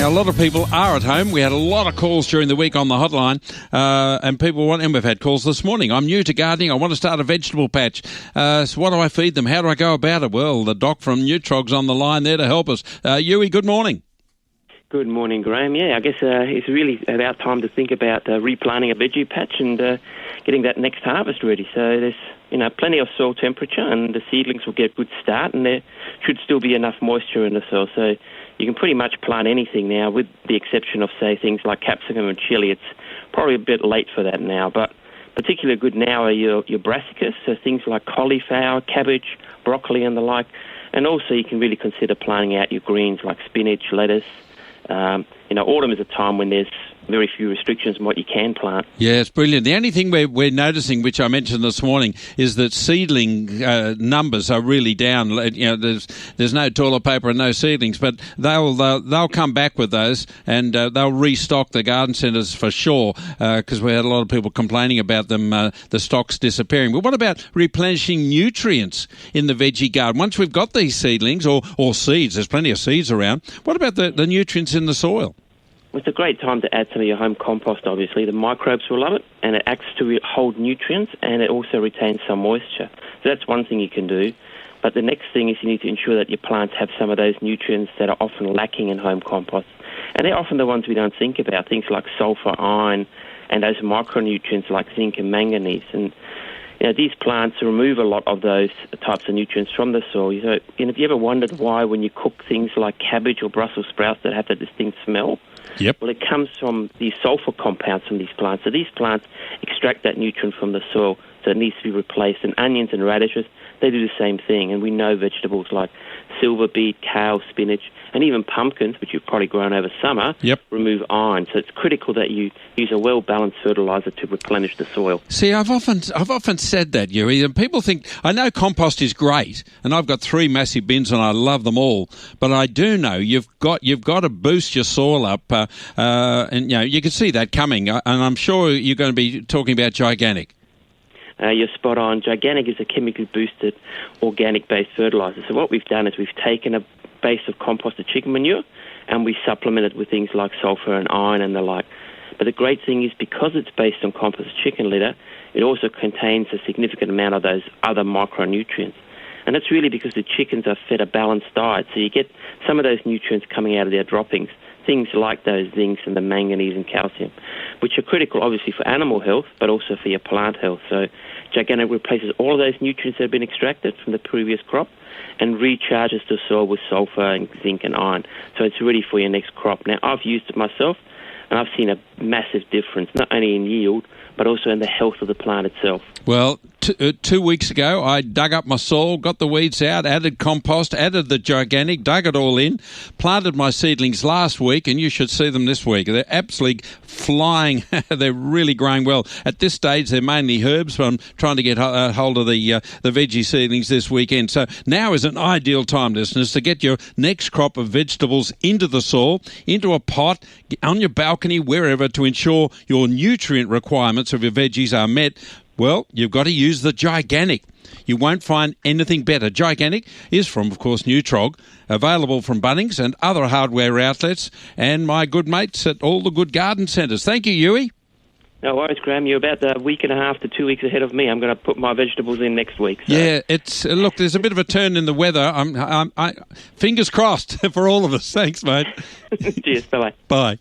Now, a lot of people are at home. We had a lot of calls during the week on the hotline, and people want, and we've had calls this morning. I'm new to gardening. I want to start a vegetable patch. So what do I feed them? How do I go about it? Well, the doc from Neutrog's on the line there to help us. Uwe, good morning. Good morning, Graham. Yeah, I guess it's really about time to think about replanting a veggie patch and getting that next harvest ready. So there's plenty of soil temperature, and the seedlings will get a good start, and there should still be enough moisture in the soil. So you can pretty much plant anything now, with the exception of, say, things like capsicum and chilli. It's probably a bit late for that now, but particularly good now are your brassicas, so things like cauliflower, cabbage, broccoli and the like. And also you can really consider planting out your greens like spinach, lettuce. Autumn is a time when there's very few restrictions on what you can plant. Yeah, it's brilliant. The only thing we're noticing, which I mentioned this morning, is that seedling numbers are really down. There's no toilet paper and no seedlings, but they'll come back with those, and they'll restock the garden centres for sure, because we had a lot of people complaining about them, the stocks disappearing. But what about replenishing nutrients in the veggie garden? Once we've got these seedlings or seeds, there's plenty of seeds around, what about the nutrients in the soil? It's a great time to add some of your home compost, obviously. The microbes will love it, and it acts to hold nutrients, and it also retains some moisture. So that's one thing you can do. But the next thing is you need to ensure that your plants have some of those nutrients that are often lacking in home compost. And they're often the ones we don't think about, things like sulfur, iron, and those micronutrients like zinc and manganese. And these plants remove a lot of those types of nutrients from the soil. So, have you ever wondered why when you cook things like cabbage or Brussels sprouts that have that distinct smell? Yep. Well, it comes from these sulfur compounds from these plants. So these plants extract that nutrient from the soil, so it needs to be replaced. And onions and radishes, they do the same thing. And we know vegetables like silver beet, kale, spinach, and even pumpkins, which you've probably grown over summer, remove iron. So it's critical that you use a well-balanced fertiliser to replenish the soil. See, I've often said that, Uwe, and people think, I know compost is great, and I've got 3 massive bins and I love them all, but I do know you've got to boost your soil up, and you can see that coming, and I'm sure you're going to be talking about gigantic. You're spot on. Gigantic is a chemically boosted organic-based fertiliser. So what we've done is we've taken a base of composted chicken manure and we supplement it with things like sulfur and iron and the like. But the great thing is, because it's based on composted chicken litter, it also contains a significant amount of those other micronutrients. And that's really because the chickens are fed a balanced diet. So you get some of those nutrients coming out of their droppings, things like those zincs and the manganese and calcium, which are critical obviously for animal health, but also for your plant health. So Gigantic replaces all of those nutrients that have been extracted from the previous crop and recharges the soil with sulfur and zinc and iron. So it's ready for your next crop. Now, I've used it myself, and I've seen a massive difference, not only in yield, but also in the health of the plant itself. Well, 2 weeks ago, I dug up my soil, got the weeds out, added compost, added the Gigantic, dug it all in, planted my seedlings last week, and you should see them this week. They're absolutely flying. They're really growing well. At this stage, they're mainly herbs, but I'm trying to get hold of the veggie seedlings this weekend. So now is an ideal time, listeners, to get your next crop of vegetables into the soil, into a pot, on your balcony, wherever, to ensure your nutrient requirements of your veggies are met. Well, you've got to use the Gigantic. You won't find anything better. Gigantic is from, of course, Neutrog, available from Bunnings and other hardware outlets, and my good mates at all the good garden centres. Thank you, Uwe. No worries, Graham. You're about a week and a half to 2 weeks ahead of me. I'm going to put my vegetables in next week. So. Yeah, it's look, there's a bit of a turn in the weather. I fingers crossed for all of us. Thanks, mate. Cheers. Bye-bye. Bye.